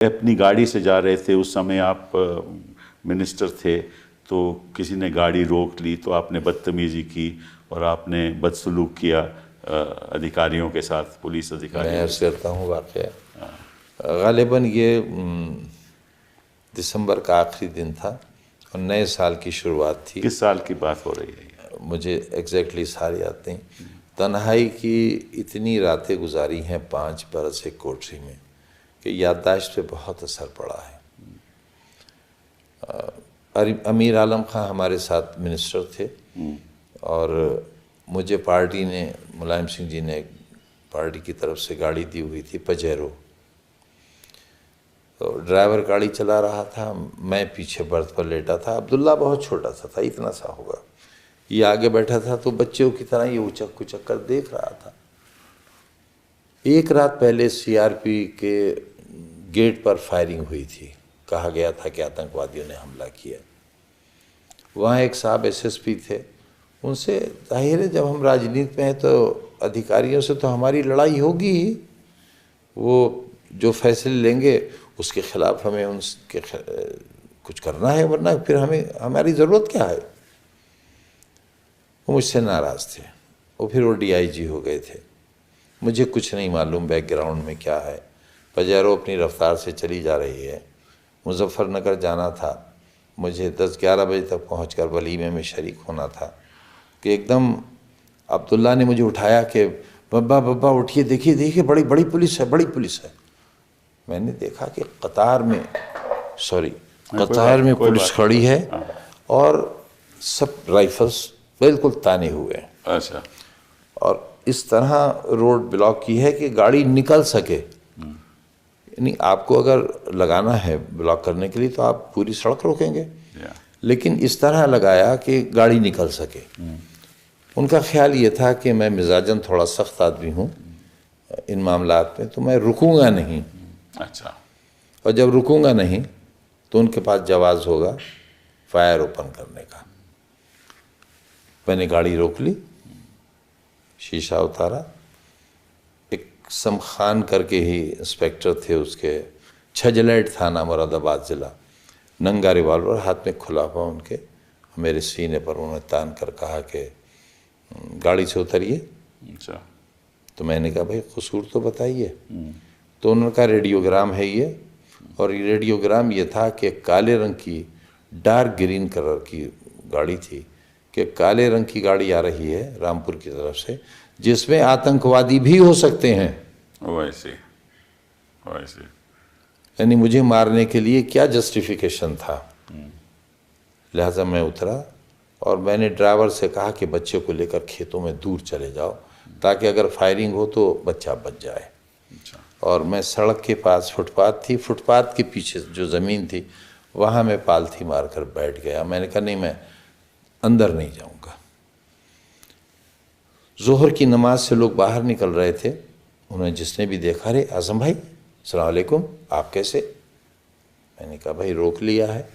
अपनी गाड़ी से जा रहे थे, उस समय आप मिनिस्टर थे, तो किसी ने गाड़ी रोक ली तो आपने बदतमीजी की और आपने बदसलूक किया अधिकारियों के साथ, पुलिस मैं अधिकारियों अर्ज करता हूँ वाक़या ग़ालिबन ये दिसंबर का आखिरी दिन था और नए साल की शुरुआत थी। किस साल की बात हो रही है? मुझे एग्जैक्टली साल याद नहीं। तन्हाई की इतनी रातें गुजारी हैं 5 बरस एक कोठरी में कि याददाश्त पे बहुत असर पड़ा है। अमीर आलम खां हमारे साथ मिनिस्टर थे और मुझे पार्टी ने, मुलायम सिंह जी ने पार्टी की तरफ से गाड़ी दी हुई थी पजेरो। तो ड्राइवर गाड़ी चला रहा था, मैं पीछे बर्थ पर लेटा था। अब्दुल्ला बहुत छोटा सा था, इतना सा होगा, ये आगे बैठा था, तो बच्चों की तरह ये उचक कुचक कर देख रहा था। एक रात पहले सीआरपी के गेट पर फायरिंग हुई थी, कहा गया था कि आतंकवादियों ने हमला किया। वहाँ एक साहब एसएसपी थे, उनसे जाहिर है जब हम राजनीति में हैं तो अधिकारियों से तो हमारी लड़ाई होगी ही, वो जो फैसले लेंगे उसके खिलाफ हमें उनके कुछ करना है, वरना फिर हमारी ज़रूरत क्या है। वो मुझसे नाराज़ थे, वो फिर वो डीआईजी हो गए थे। मुझे कुछ नहीं मालूम बैकग्राउंड में क्या है। पजेरो अपनी रफ्तार से चली जा रही है, मुजफ्फरनगर जाना था, मुझे 10-11 बजे तक पहुंचकर वलीमे में शरीक होना था कि एकदम अब्दुल्ला ने मुझे उठाया कि बब्बा बब्बा उठिए, देखिए देखिए बड़ी बड़ी पुलिस है, बड़ी पुलिस है। मैंने देखा कि कतार में पुलिस खड़ी है और सब राइफल्स बिल्कुल ताने हुए हैं। अच्छा। और इस तरह रोड ब्लॉक की है कि गाड़ी निकल सके। यानी आपको अगर लगाना है ब्लॉक करने के लिए तो आप पूरी सड़क रोकेंगे, लेकिन इस तरह लगाया कि गाड़ी निकल सके। उनका ख्याल ये था कि मैं मिजाजन थोड़ा सख्त आदमी हूँ इन मामलात में, तो मैं रुकूंगा नहीं। अच्छा। और जब रुकूंगा नहीं तो उनके पास जवाज़ होगा फायर ओपन करने का। मैंने गाड़ी रोक ली, शीशा उतारा। एक समखान करके ही इंस्पेक्टर थे, उसके छजलैट थाना मुरादाबाद ज़िला, नंगा रिवाल्वर हाथ में खुला हुआ उनके, मेरे सीने पर उन्होंने तान कर कहा कि गाड़ी से उतरिए। अच्छा। तो मैंने कहा भाई कसूर तो बताइए। तो उन्होंने कहा रेडियोग्राम है ये, और ये रेडियोग्राम ये था कि काले रंग की डार्क ग्रीन कलर की गाड़ी थी, कि काले रंग की गाड़ी आ रही है रामपुर की तरफ से, जिसमें आतंकवादी भी हो सकते हैं। वैसे वैसे यानी मुझे मारने के लिए क्या जस्टिफिकेशन था। लिहाजा मैं उतरा और मैंने ड्राइवर से कहा कि बच्चे को लेकर खेतों में दूर चले जाओ, ताकि अगर फायरिंग हो तो बच्चा बच जाए। और मैं सड़क के पास फुटपाथ थी, फुटपाथ के पीछे जो ज़मीन थी वहाँ मैं पालथी मारकर बैठ गया। मैंने कहा नहीं, मैं अंदर नहीं जाऊँगा। ज़ोहर की नमाज से लोग बाहर निकल रहे थे, उन्होंने जिसने भी देखा, अरे आज़म भाई अस्सलाम वालेकुम, आप कैसे? मैंने कहा भाई रोक लिया है।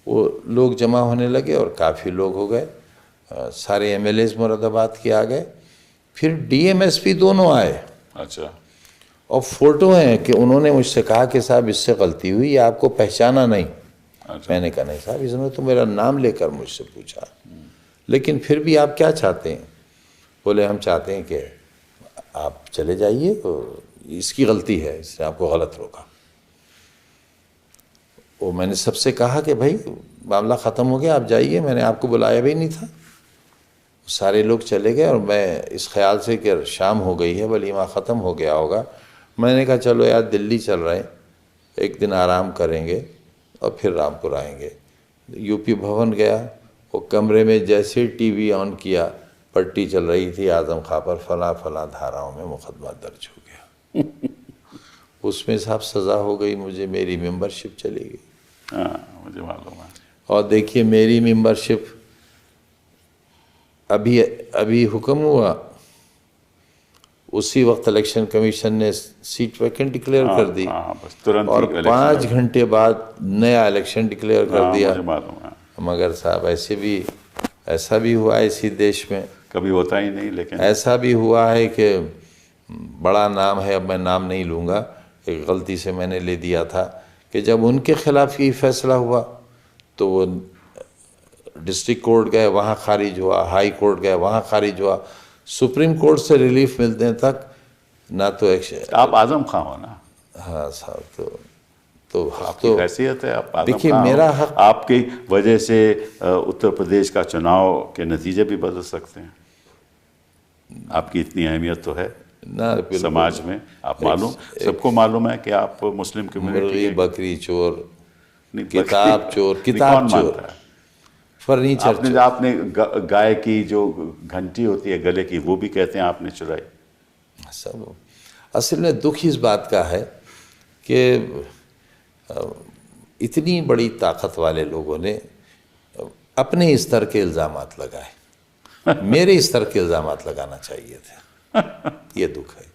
वो लोग जमा होने लगे और काफ़ी लोग हो गए, सारे एमएलएज मुरादाबाद के आ गए, फिर डीएमएसपी दोनों आए। अच्छा। और फ़ोटो हैं कि उन्होंने मुझसे कहा कि साहब इससे गलती हुई, ये आपको पहचाना नहीं। अच्छा। मैंने कहा नहीं साहब, इसने तो मेरा नाम लेकर मुझसे पूछा, लेकिन फिर भी आप क्या चाहते हैं? बोले हम चाहते हैं कि आप चले जाइए, तो इसकी गलती है, इसने आपको गलत रोका। वो मैंने सबसे कहा कि भाई मामला ख़त्म हो गया, आप जाइए, मैंने आपको बुलाया भी नहीं था। सारे लोग चले गए और मैं इस ख्याल से कि शाम हो गई है, वलीमा ख़त्म हो गया होगा, मैंने कहा चलो यार दिल्ली चल रहे हैं, एक दिन आराम करेंगे और फिर रामपुर आएंगे। यूपी भवन गया, वो कमरे में जैसे ही टीवी ऑन किया, पट्टी चल रही थी आज़म खां पर, फला फला धाराओं में मुकदमा दर्ज हो गया। उसमें साहब सज़ा हो गई मुझे, मेरी मेंबरशिप चली गई। हाँ, मुझे मालूम है। और देखिए मेरी मेंबरशिप अभी हुक्म हुआ, उसी वक्त इलेक्शन कमीशन ने सीट वैकेंट डिक्लेयर कर दी। बस तुरंत और 5 घंटे बाद नया इलेक्शन डिक्लेयर कर दिया। मुझे मालूम है। मगर साहब ऐसा भी हुआ है इसी देश में, कभी होता ही नहीं, लेकिन ऐसा भी हुआ है कि बड़ा नाम है, अब मैं नाम नहीं लूँगा, एक गलती से मैंने ले दिया था कि जब उनके खिलाफ ये फैसला हुआ तो वो डिस्ट्रिक्ट कोर्ट गए, वहाँ खारिज हुआ, हाई कोर्ट गए, वहाँ खारिज हुआ, सुप्रीम कोर्ट से रिलीफ मिलने तक ना तो एक्शन। आप आजम खां हो ना? हाँ साहब, तो आपकी हैसियत है, आप आजम देखिए खां हो। मेरा हक, आपकी वजह से उत्तर प्रदेश का चुनाव के नतीजे भी बदल सकते हैं। आपकी इतनी अहमियत तो है ना समाज में, आप मालूम, सबको मालूम है कि आप मुस्लिम कम्युनिटी मुर्गी बकरी चोर, नहीं, किताब चोर, नहीं, किताब कौन चोर, मानता है? फर्नीचर आपने गाय की जो घंटी होती है गले की, वो भी कहते हैं आपने चुराई। सब असल में दुख इस बात का है कि इतनी बड़ी ताकत वाले लोगों ने अपने स्तर के इल्ज़ामात लगाए, मेरे स्तर के इल्ज़ामात लगाना चाहिए थे। ये दुख है।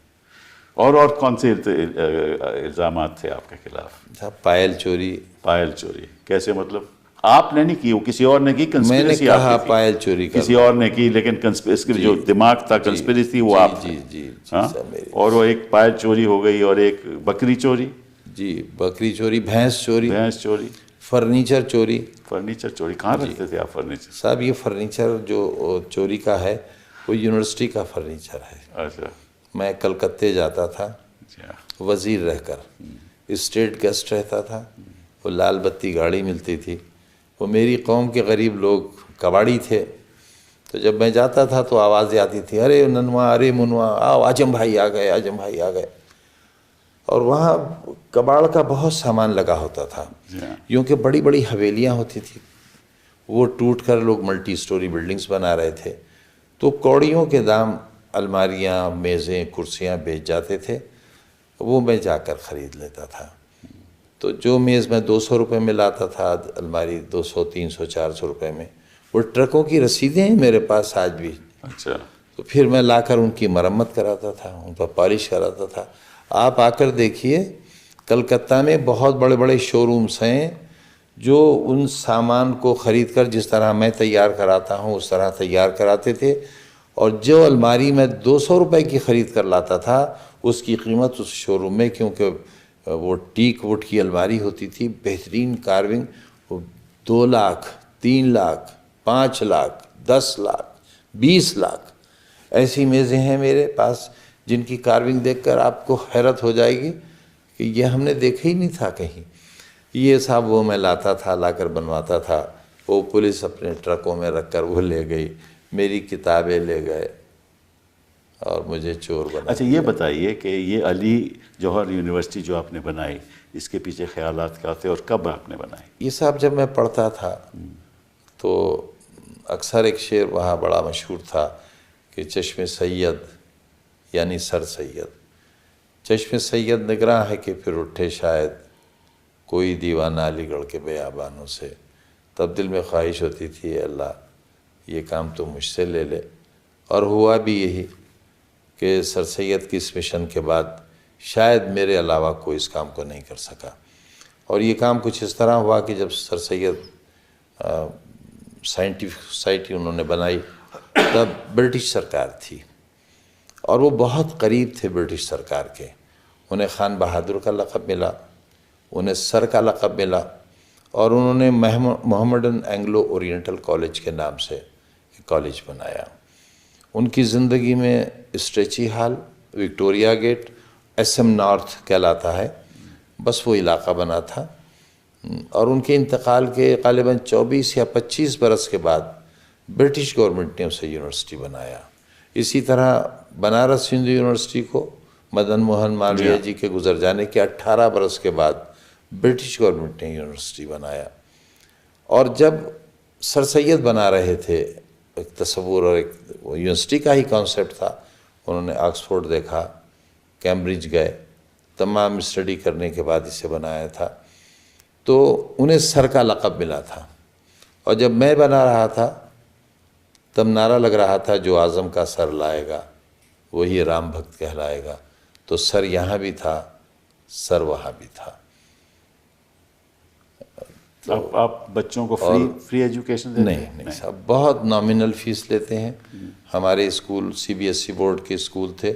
और कौन से इल्ज़ामात थे आपके खिलाफ? पायल चोरी। पायल चोरी कैसे, मतलब आपने नहीं की, वो किसी और ने की? कंस्पिरेसी मैंने कहा आपकी थी? पायल चोरी किसी और ने की, लेकिन कंस्पिरेसी जो दिमाग था, कंस्पिरेसी वो आप थे। जी हाँ? और वो एक पायल चोरी हो गई और एक बकरी चोरी। जी, बकरी चोरी, भैंस चोरी, भैंस चोरी, फर्नीचर चोरी। फर्नीचर चोरी कहाँ रखते थे आप फर्नीचर? साहब ये फर्नीचर जो चोरी का है वो यूनिवर्सिटी का फर्नीचर है। अच्छा। मैं कलकत्ते जाता था अच्छा। वज़ीर रहकर, स्टेट गेस्ट रहता था, वो लाल बत्ती गाड़ी मिलती थी, वो मेरी कौम के गरीब लोग कबाड़ी थे, तो जब मैं जाता था तो आवाज़ें आती थी, अरे ननवा, अरे मुनवा, आओ आजम भाई आ गए, आजम भाई आ गए। और वहाँ कबाड़ का बहुत सामान लगा होता था, यूँ कि बड़ी बड़ी हवेलियाँ होती थी, वो टूट कर लोग मल्टी स्टोरी बिल्डिंग्स बना रहे थे, तो कौड़ियों के दाम अलमारियाँ, मेज़ें, कुर्सियाँ बेच जाते थे, वो मैं जाकर ख़रीद लेता था। तो जो मेज़ मैं 200 रुपये में लाता था, अलमारी 200, 300, 400 रुपये में, वो ट्रकों की रसीदें हैं मेरे पास आज भी। अच्छा। तो फिर मैं लाकर उनकी मरम्मत कराता था, उन पर पॉलिश कराता था। आप आकर देखिए, कलकत्ता में बहुत बड़े बड़े शोरूम्स हैं जो उन सामान को ख़रीद कर जिस तरह मैं तैयार कराता हूँ उस तरह तैयार कराते थे, और जो अलमारी मैं 200 रुपये की ख़रीद कर लाता था उसकी कीमत उस शोरूम में, क्योंकि वो टीक वुड की अलमारी होती थी, बेहतरीन कार्विंग, वो 2 लाख, 3 लाख, 5 लाख, 10 लाख, 20 लाख ऐसी मेज़ें हैं मेरे पास जिनकी कार्विंग देखकर आपको हैरत हो जाएगी कि ये हमने देखा ही नहीं था कहीं। ये साहब वो मैं लाता था, लाकर बनवाता था, वो पुलिस अपने ट्रकों में रखकर वो ले गई, मेरी किताबें ले गए और मुझे चोर बना। अच्छा, ये बताइए कि ये अली जौहर यूनिवर्सिटी जो आपने बनाई, इसके पीछे ख्यालात क्या थे और कब आपने बनाई? ये साहब जब मैं पढ़ता था तो अक्सर एक शेर वहाँ बड़ा मशहूर था कि चश्मे सैयद यानी सर सैयद, चश्मे सैयद निगरां है कि फिर उठे शायद कोई दीवाना अलीगढ़ के बेयाबानों से। तब दिल में ख्वाहिश होती थी, अल्लाह ये काम तो मुझसे ले ले। और हुआ भी यही कि सर सैयद की इस मिशन के बाद शायद मेरे अलावा कोई इस काम को नहीं कर सका। और ये काम कुछ इस तरह हुआ कि जब सर सैयद साइंटिफिक सोसाइटी उन्होंने बनाई तब ब्रिटिश सरकार थी और वो बहुत करीब थे ब्रिटिश सरकार के। उन्हें खान बहादुर का लक़ब मिला, उन्हें सर का लक़ब मिला, और उन्होंने मोहम्मडन एंग्लो ओरिएंटल कॉलेज के नाम से एक कॉलेज बनाया। उनकी ज़िंदगी में Strachey Hall, Victoria Gate, SM North कहलाता है, बस वो इलाका बना था। और उनके इंतकाल के ग़ालिबन 24 या 25 बरस के बाद ब्रिटिश गवर्नमेंट ने उसे यूनिवर्सिटी बनाया। इसी तरह बनारस हिंदू यूनिवर्सिटी को मदन मोहन मालवीय जी के गुजर जाने के 18 बरस के बाद ब्रिटिश गवर्नमेंट ने यूनिवर्सिटी बनाया। और जब सर सैयद बना रहे थे, एक तस्वुर और एक यूनिवर्सिटी का ही कॉन्सेप्ट था, उन्होंने ऑक्सफोर्ड देखा, कैम्ब्रिज गए, तमाम स्टडी करने के बाद इसे बनाया था, तो उन्हें सर का लक़ब मिला था। और जब मैं बना रहा था तब नारा लग रहा था, जो आज़म का सर लाएगा वही राम भक्त कहलाएगा। तो सर यहाँ भी था, सर वहाँ भी था। तो आप बच्चों को फ्री एजुकेशन देते हैं? नहीं साहब, बहुत नॉमिनल फ़ीस लेते हैं। हमारे स्कूल CBSE बोर्ड के स्कूल थे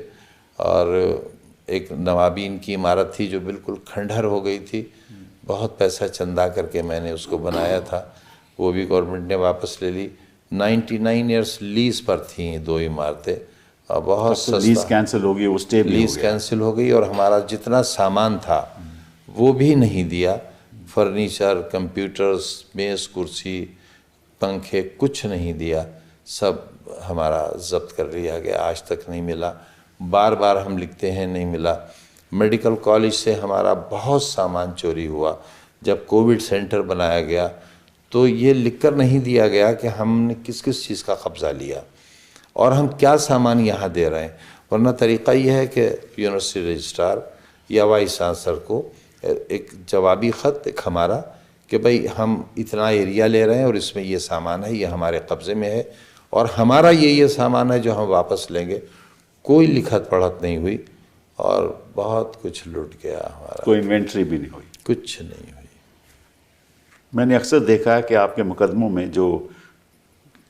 और एक नवाबीन की इमारत थी जो बिल्कुल खंडहर हो गई थी, बहुत पैसा चंदा करके मैंने उसको बनाया था, वो भी गवर्नमेंट ने वापस ले ली। 99 ईयर्स लीज पर थी ये 2 इमारतें, और बहुत तो लीज सस्ता। कैंसिल हो गई, वो स्टे भी हो लीज गया। कैंसिल हो गई और हमारा जितना सामान था वो भी नहीं दिया। फर्नीचर, कंप्यूटर्स, मेज़, कुर्सी, पंखे, कुछ नहीं दिया, सब हमारा जब्त कर लिया गया, आज तक नहीं मिला। बार बार हम लिखते हैं, नहीं मिला। मेडिकल कॉलेज से हमारा बहुत सामान चोरी हुआ। जब कोविड सेंटर बनाया गया तो ये लिखकर नहीं दिया गया कि हमने किस किस चीज़ का कब्ज़ा लिया और हम क्या सामान यहाँ दे रहे हैं, वरना तरीक़ा यह है कि यूनिवर्सिटी रजिस्ट्रार या वाइस चांसलर को एक जवाबी ख़त एक हमारा कि भाई हम इतना एरिया ले रहे हैं और इसमें ये सामान है, ये हमारे कब्ज़े में है और हमारा ये सामान है जो हम वापस लेंगे। कोई लिखत पढ़त नहीं हुई और बहुत कुछ लूट गया हमारा। कोई इन्वेंट्री भी नहीं हुई, कुछ नहीं हुई। मैंने अक्सर देखा है कि आपके मुकदमों में जो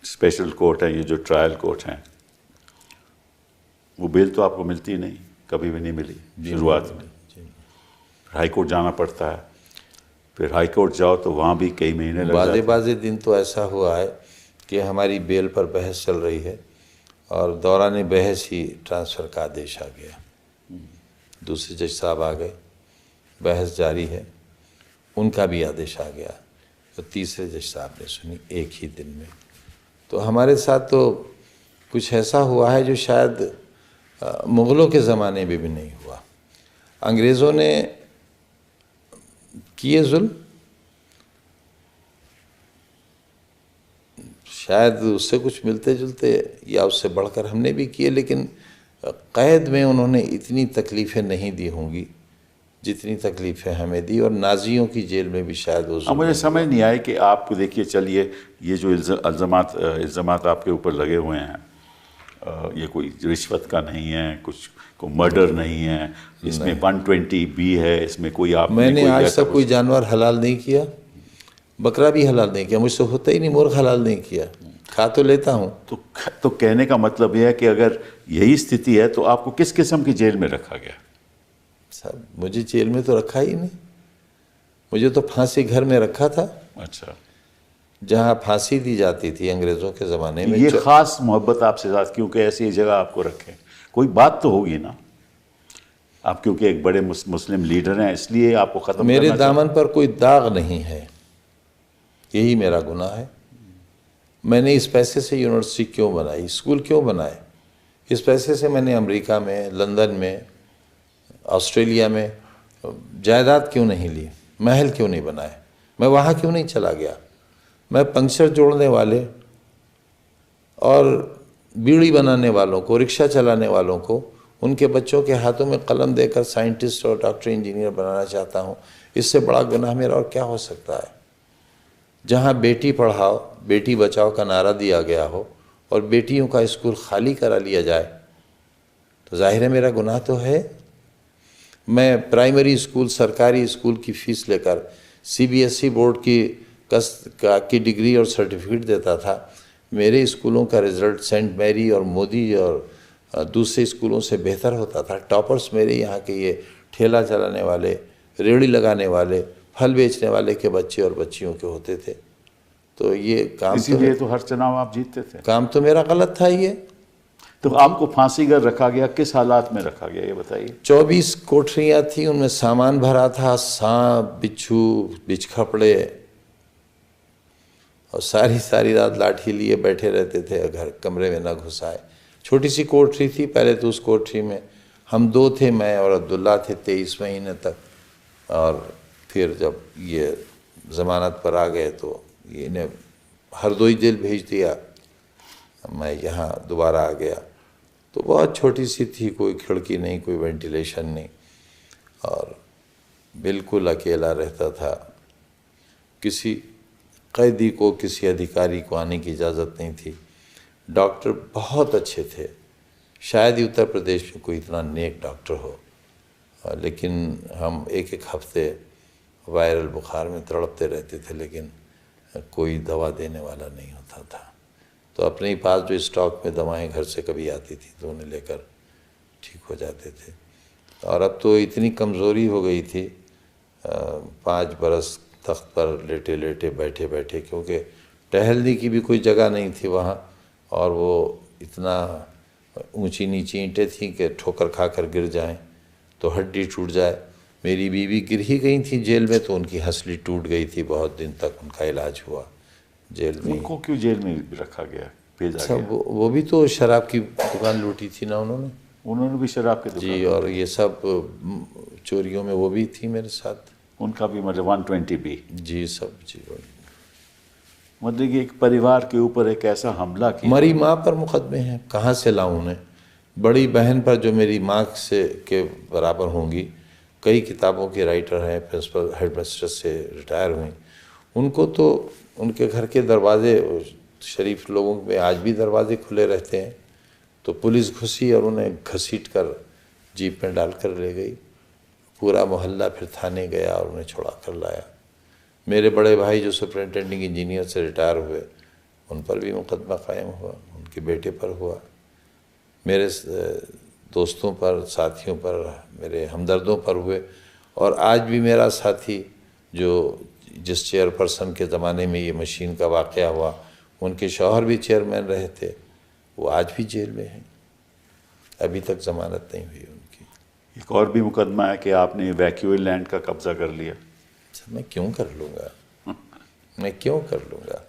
स्पेशल कोर्ट है, ये जो ट्रायल कोर्ट हैं, वो बेल तो आपको मिलती नहीं, कभी भी नहीं मिली शुरुआत में। हाई कोर्ट जाना पड़ता है, फिर हाई कोर्ट जाओ तो वहाँ भी कई महीने लग जाते हैं। बाज़े दिन तो ऐसा हुआ है कि हमारी बेल पर बहस चल रही है और दौरान बहस ही ट्रांसफ़र का आदेश आ गया। दूसरे जज साहब आ गए, बहस जारी है, उनका भी आदेश आ गया, तो तीसरे जज साहब ने सुनी एक ही दिन में। तो हमारे साथ तो कुछ ऐसा हुआ है जो शायद मुग़लों के ज़माने में भी नहीं हुआ। अंग्रेज़ों ने किए जुल्म, शायद उससे कुछ मिलते जुलते या उससे बढ़कर हमने भी किए, लेकिन क़ैद में उन्होंने इतनी तकलीफ़ें नहीं दी होंगी जितनी तकलीफ़ें हमें दी, और नाजियों की जेल में भी शायद वो। अब मुझे समझ नहीं आया कि आप देखिए, चलिए ये जो इल्ज़ामात आपके ऊपर लगे हुए हैं, ये कोई रिश्वत का नहीं है, कुछ को मर्डर नहीं है, इसमें 120B है, इसमें कोई आप मैंने आज तक कोई जानवर हलाल नहीं किया, बकरा भी हलाल नहीं किया, मुझसे होता ही नहीं, मुर्ग हलाल नहीं किया, खा तो लेता हूँ। तो कहने का मतलब यह है कि अगर यही स्थिति है तो आपको किस किस्म की जेल में रखा गया? साहब मुझे जेल में तो रखा ही नहीं, मुझे तो फांसी घर में रखा था। अच्छा, जहाँ फांसी दी जाती थी अंग्रेज़ों के ज़माने में। ये ख़ास मोहब्बत आपसे साथ क्योंकि ऐसी जगह आपको रखे, कोई बात तो होगी ना? आप क्योंकि एक बड़े मुस्लिम लीडर हैं, इसलिए आपको ख़त्म। मेरे दामन पर कोई दाग नहीं है, यही मेरा गुनाह है। मैंने इस पैसे से यूनिवर्सिटी क्यों बनाई, स्कूल क्यों बनाए? इस पैसे से मैंने अमेरिका में, लंदन में, ऑस्ट्रेलिया में जायदाद क्यों नहीं ली, महल क्यों नहीं बनाए, मैं वहाँ क्यों नहीं चला गया? मैं पंक्चर जोड़ने वाले और बीड़ी बनाने वालों को, रिक्शा चलाने वालों को, उनके बच्चों के हाथों में कलम देकर साइंटिस्ट और डॉक्टर इंजीनियर बनाना चाहता हूँ। इससे बड़ा गुनाह मेरा और क्या हो सकता है? जहाँ बेटी पढ़ाओ बेटी बचाओ का नारा दिया गया हो और बेटियों का स्कूल खाली करा लिया जाए, तो जाहिर है मेरा गुनाह तो है। मैं प्राइमरी स्कूल, सरकारी स्कूल की फ़ीस लेकर CBSE बोर्ड की डिग्री और सर्टिफिकेट देता था। मेरे स्कूलों का रिज़ल्ट सेंट मैरी और मोदी और दूसरे स्कूलों से बेहतर होता था। टॉपर्स मेरे यहाँ के ये ठेला चलाने वाले, रेहड़ी लगाने वाले, फल बेचने वाले के बच्चे और बच्चियों के होते थे। तो ये काम, इसीलिए तो हर चुनाव आप जीतते थे। काम तो मेरा गलत था। ये तो आपको फांसी घर रखा गया, किस हालात में रखा गया ये बताइए? 24 कोठरियाँ थी, उनमें सामान भरा था, सांप, बिच्छू, बिच्छखपड़े, और सारी रात लाठी लिए बैठे रहते थे, घर कमरे में न घुसाए। छोटी सी कोठरी थी पहले तो, उस कोठरी में हम 2 थे, मैं और अब्दुल्ला थे 23 महीने तक, और फिर जब ये ज़मानत पर आ गए तो इन्हें हरदोई जेल भेज दिया, मैं यहाँ दोबारा आ गया। तो बहुत छोटी सी थी, कोई खिड़की नहीं, कोई वेंटिलेशन नहीं, और बिल्कुल अकेला रहता था। किसी कैदी को, किसी अधिकारी को आने की इजाज़त नहीं थी। डॉक्टर बहुत अच्छे थे, शायद ही उत्तर प्रदेश में कोई इतना नेक डॉक्टर हो, लेकिन हम एक हफ्ते वायरल बुखार में तड़पते रहते थे, लेकिन कोई दवा देने वाला नहीं होता था। तो अपने ही पास जो स्टॉक में दवाएं घर से कभी आती थी तो उन्हें लेकर ठीक हो जाते थे। और अब तो इतनी कमज़ोरी हो गई थी, 5 बरस तख्त पर लेटे लेटे बैठे बैठे, क्योंकि टहलने की भी कोई जगह नहीं थी वहाँ, और वो इतना ऊंची नीची ईंटें थीं कि ठोकर खाकर गिर जाएं तो हड्डी टूट जाए। मेरी बीवी गिर ही गई थी जेल में, तो उनकी हंसली टूट गई थी, बहुत दिन तक उनका इलाज हुआ जेल में। उनको क्यों जेल में रखा गया, भेजा सब गया? वो भी तो शराब की दुकान लूटी थी ना उन्होंने। उन्होंने भी शराब की दुकान? जी, और ये सब चोरियों में वो भी थी मेरे साथ। उनका भी मतलब 120 भी? जी सब जी। मतलब कि एक परिवार के ऊपर एक ऐसा हमला किया। मरी माँ पर मुकदमे हैं, कहाँ से लाऊं उन्हें? बड़ी बहन पर जो मेरी माँ से के बराबर होंगी, कई किताबों की राइटर हैं, प्रिंसिपल हेडमिस्ट्रेस से रिटायर हुई, उनको तो उनके घर के दरवाजे, शरीफ लोगों में आज भी दरवाजे खुले रहते हैं, तो पुलिस घुसी और उन्हें घसीट कर जीप में डाल कर ले गई। पूरा मोहल्ला फिर थाने गया और उन्हें छुड़ा कर लाया। मेरे बड़े भाई जो सुपरिटेंडिंग इंजीनियर से रिटायर हुए, उन पर भी मुकदमा कायम हुआ, उनके बेटे पर हुआ, मेरे दोस्तों पर, साथियों पर, मेरे हमदर्दों पर हुए। और आज भी मेरा साथी जो जिस चेयरपर्सन के ज़माने में ये मशीन का वाक़या हुआ, उनके शौहर भी चेयरमैन रहे थे, वो आज भी जेल में हैं, अभी तक ज़मानत नहीं हुई उनकी। एक और भी मुकदमा है कि आपने वैक्यूअल लैंड का कब्जा कर लिया। सर मैं क्यों कर लूँगा, मैं क्यों कर लूँगा?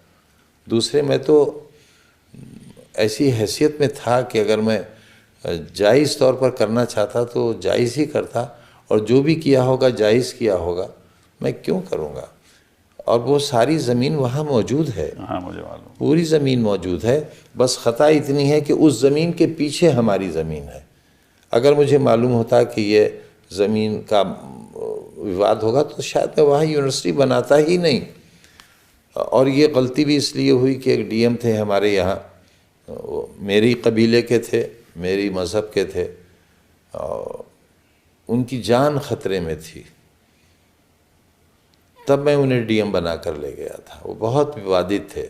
दूसरे, मैं तो ऐसी हैसियत में था कि अगर मैं जायज़ तौर पर करना चाहता तो जायज़ ही करता, और जो भी किया होगा जायज़ किया होगा, मैं क्यों करूँगा? और वो सारी ज़मीन वहाँ मौजूद है। हाँ मुझे मालूम, पूरी ज़मीन मौजूद है, बस ख़ता इतनी है कि उस ज़मीन के पीछे हमारी ज़मीन है। अगर मुझे मालूम होता कि ये ज़मीन का विवाद होगा तो शायद मैं वहाँ यूनिवर्सिटी बनाता ही नहीं। और ये गलती भी इसलिए हुई कि एक डीएम थे हमारे यहाँ, मेरी कबीले के थे, मेरी मज़हब के थे, उनकी जान ख़तरे में थी, तब मैं उन्हें डीएम बना कर ले गया था। वो बहुत विवादित थे,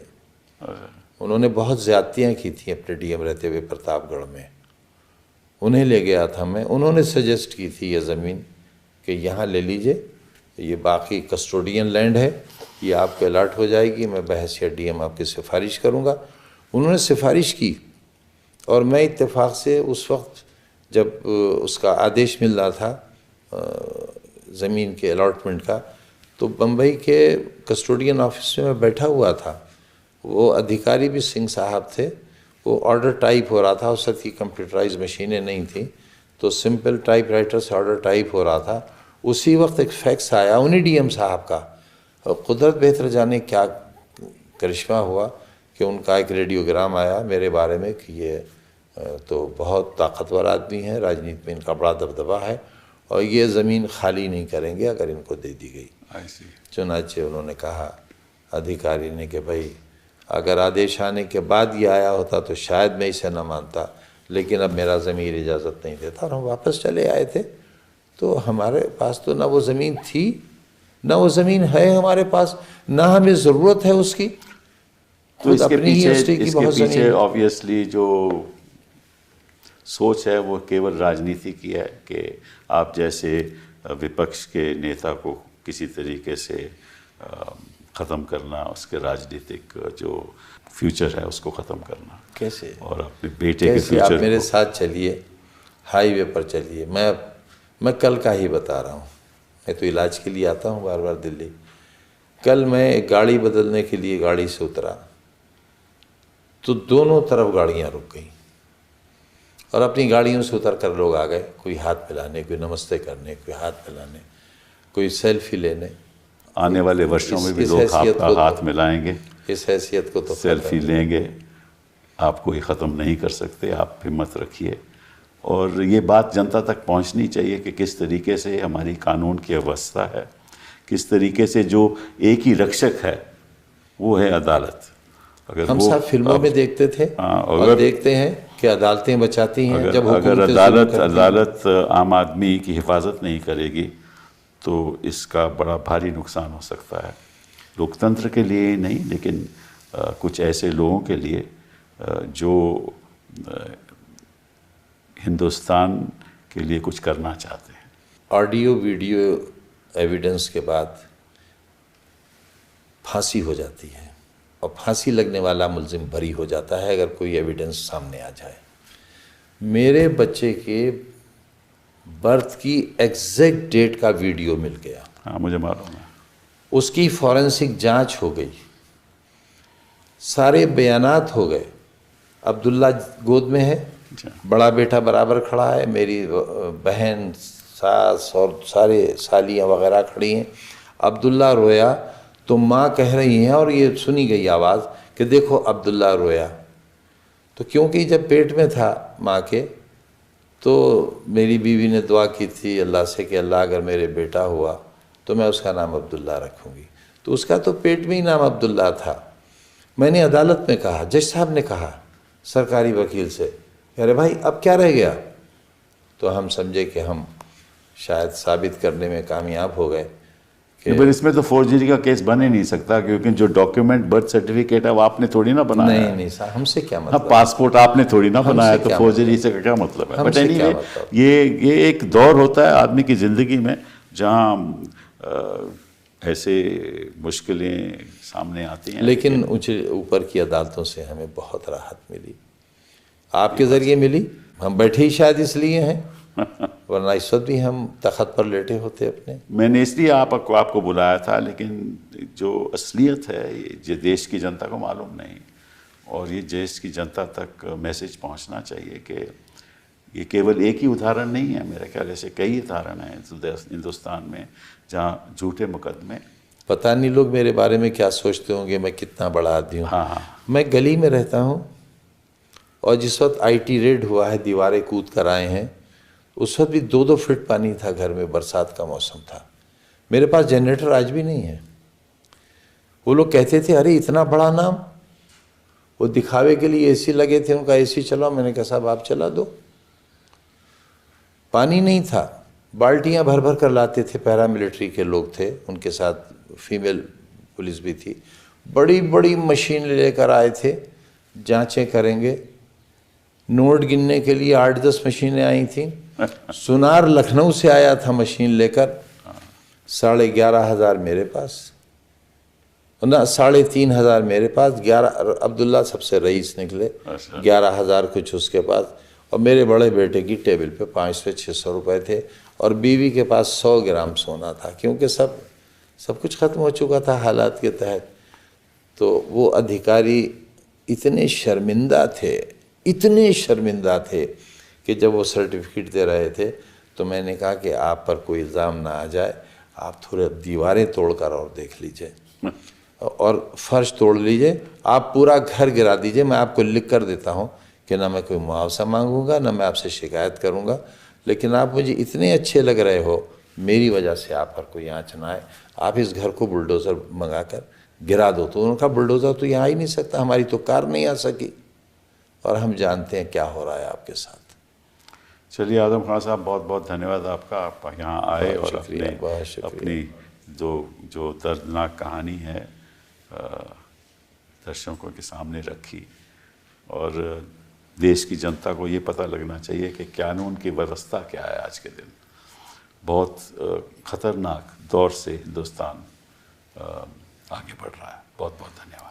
उन्होंने बहुत ज़्यादतियाँ की थी अपने डीएम रहते हुए प्रतापगढ़ में, उन्हें ले गया था मैं। उन्होंने सजेस्ट की थी ये ज़मीन कि यहाँ ले लीजिए, ये बाकी कस्टोडियन लैंड है, ये आपके अलॉट हो जाएगी, मैं बहैसियत डीएम आपकी सिफारिश करूँगा। उन्होंने सिफारिश की, और मैं इत्तेफाक से उस वक्त जब उसका आदेश मिल रहा था ज़मीन के अलॉटमेंट का, तो बम्बई के कस्टोडियन ऑफिस में मैं बैठा हुआ था। वो अधिकारी भी सिंह साहब थे। वो ऑर्डर टाइप हो रहा था, उस वक्त की कंप्यूटराइज मशीनें नहीं थी, तो सिंपल टाइपराइटर से ऑर्डर टाइप हो रहा था। उसी वक्त एक फैक्स आया उन्हीं डीएम साहब का, और कुदरत बेहतर जाने क्या करिश्मा हुआ कि उनका एक रेडियोग्राम आया मेरे बारे में कि ये तो बहुत ताकतवर आदमी है, राजनीति में इनका बड़ा दबदबा है, और ये ज़मीन खाली नहीं करेंगे अगर इनको दे दी गई। चुनाचे उन्होंने कहा अधिकारी ने कि भाई अगर आदेश आने के बाद ये आया होता तो शायद मैं इसे न मानता, लेकिन अब मेरा ज़मीर इजाज़त नहीं देता। और हम वापस चले आए थे, तो हमारे पास तो ना वो ज़मीन थी, ना वो ज़मीन है हमारे पास, ना हमें ज़रूरत है उसकी। तो इसके पीछे ऑब्वियसली जो सोच है वो केवल राजनीति की है कि आप जैसे विपक्ष के नेता को किसी तरीके से ख़त्म करना, उसके राजनीतिक जो फ्यूचर है उसको ख़त्म करना। कैसे? और अपने बेटे के फ्यूचर आप मेरे साथ चलिए, हाईवे पर चलिए, मैं कल का ही बता रहा हूँ। मैं तो इलाज के लिए आता हूँ बार बार दिल्ली। कल मैं एक गाड़ी बदलने के लिए गाड़ी से उतरा, तो दोनों तरफ गाड़ियाँ रुक गईं, और अपनी गाड़ियों से उतर कर लोग आ गए, कोई हाथ मिलाने, कोई नमस्ते करने, कोई हाथ मिलाने, कोई सेल्फी लेने। आने वाले वर्षों में भी लोग आपका हाथ मिलाएंगे, इस हैसियत को तो सेल्फी लेंगे, आपको ये ख़त्म नहीं कर सकते। आप हिम्मत रखिए, और ये बात जनता तक पहुंचनी चाहिए कि किस तरीके से हमारी कानून की अवस्था है, किस तरीके से जो एक ही रक्षक है वो है अदालत। अगर हम सब फिल्मों में देखते थे और देखते हैं कि अदालतें बचाती हैं, जब अगर अदालत आम आदमी की हिफाजत नहीं करेगी तो इसका बड़ा भारी नुकसान हो सकता है, लोकतंत्र के लिए ही नहीं, लेकिन कुछ ऐसे लोगों के लिए जो हिंदुस्तान के लिए कुछ करना चाहते हैं। ऑडियो वीडियो एविडेंस के बाद फांसी हो जाती है और फांसी लगने वाला मुल्जिम बरी हो जाता है अगर कोई एविडेंस सामने आ जाए। मेरे बच्चे के बर्थ की एग्जैक्ट डेट का वीडियो मिल गया। हाँ, मुझे मालूम है। उसकी फॉरेंसिक जांच हो गई, सारे बयानात हो गए। अब्दुल्ला गोद में है, बड़ा बेटा बराबर खड़ा है, मेरी बहन, सास और सारे सालियाँ वगैरह खड़ी हैं। अब्दुल्ला रोया तो माँ कह रही हैं, और ये सुनी गई आवाज़ कि देखो अब्दुल्ला रोया। तो क्योंकि जब पेट में था माँ के, तो मेरी बीवी ने दुआ की थी अल्लाह से कि अल्लाह अगर मेरे बेटा हुआ तो मैं उसका नाम अब्दुल्ला रखूँगी। तो उसका तो पेट में ही नाम अब्दुल्ला था। मैंने अदालत में कहा, जज साहब ने कहा सरकारी वकील से, अरे भाई अब क्या रह गया? तो हम समझे कि हम शायद साबित करने में कामयाब हो गए कि पर इसमें तो फोर्जरी का केस बन ही नहीं सकता, क्योंकि जो डॉक्यूमेंट बर्थ सर्टिफिकेट है वो आपने थोड़ी ना बनाया है। नहीं साहब, हमसे क्या हाँ, मतलब? पासपोर्ट आपने थोड़ी ना बनाया, तो क्या फोर्जरी से क्या मतलब है? बट हमसे क्या एनीवे, मतलब? ये एक दौर होता है आदमी की ज़िंदगी में जहाँ ऐसे मुश्किलें सामने आती हैं। लेकिन ऊपर की अदालतों से हमें बहुत राहत मिली, आपके ज़रिए मिली। हम बैठे ही शायद इसलिए हैं, वरना इस वक्त भी हम तख्त पर लेटे होते अपने। मैंने इसलिए आपको बुलाया था, लेकिन जो असलियत है ये देश की जनता को मालूम नहीं, और ये देश की जनता तक मैसेज पहुंचना चाहिए कि ये केवल एक ही उदाहरण नहीं है। मेरे ख्याल से कई उदाहरण हैं हिंदुस्तान में जहाँ झूठे मुकदमे। पता नहीं लोग मेरे बारे में क्या सोचते होंगे, मैं कितना बड़ा आदमी हूँ। हाँ। मैं गली में रहता हूँ, और जिस वक्त IT रेड हुआ है, दीवारें कूद कर आए हैं, उस वक्त भी 2-2 फीट पानी था घर में, बरसात का मौसम था। मेरे पास जनरेटर आज भी नहीं है। वो लोग कहते थे अरे इतना बड़ा नाम, वो दिखावे के लिए AC लगे थे, उनका AC चलाओ। मैंने कहा साहब आप चला दो। पानी नहीं था, बाल्टियां भर भर कर लाते थे, पैरामिलिट्री के लोग थे, उनके साथ फीमेल पुलिस भी थी। बड़ी बड़ी मशीन लेकर आए थे, जांचें करेंगे। नोट गिनने के लिए 8-10 मशीनें आई थी। सुनार लखनऊ से आया था मशीन लेकर, 11,500 मेरे पास, ना 3,500 मेरे पास। 11 अब्दुल्ला सबसे रईस निकले, 11,000 कुछ उसके पास। और मेरे बड़े बेटे की टेबल पे 500-600 रुपये थे, और बीवी के पास 100 ग्राम सोना था, क्योंकि सब कुछ ख़त्म हो चुका था हालात के तहत। तो वो अधिकारी इतने शर्मिंदा थे कि जब वो सर्टिफिकेट दे रहे थे तो मैंने कहा कि आप पर कोई इल्ज़ाम ना आ जाए, आप थोड़े दीवारें तोड़कर और देख लीजिए और फर्श तोड़ लीजिए, आप पूरा घर गिरा दीजिए, मैं आपको लिख कर देता हूँ कि ना मैं कोई मुआवजा मांगूंगा, ना मैं आपसे शिकायत करूँगा, लेकिन आप मुझे इतने अच्छे लग रहे हो, मेरी वजह से आप पर कोई आँच ना आए, आप इस घर को बुलडोज़र मंगा कर गिरा दो। तो उनका बुलडोज़र तो यहाँ आ ही नहीं सकता, हमारी तो कार नहीं आ सकी, और हम जानते हैं क्या हो रहा है आपके साथ। चलिए आजम खान साहब, बहुत बहुत धन्यवाद आपका, आप यहाँ आए और अपनी जो दर्दनाक कहानी है दर्शकों के सामने रखी, और देश की जनता को ये पता लगना चाहिए कि कानून की व्यवस्था क्या है। आज के दिन बहुत ख़तरनाक दौर से हिंदुस्तान आगे बढ़ रहा है। बहुत बहुत धन्यवाद।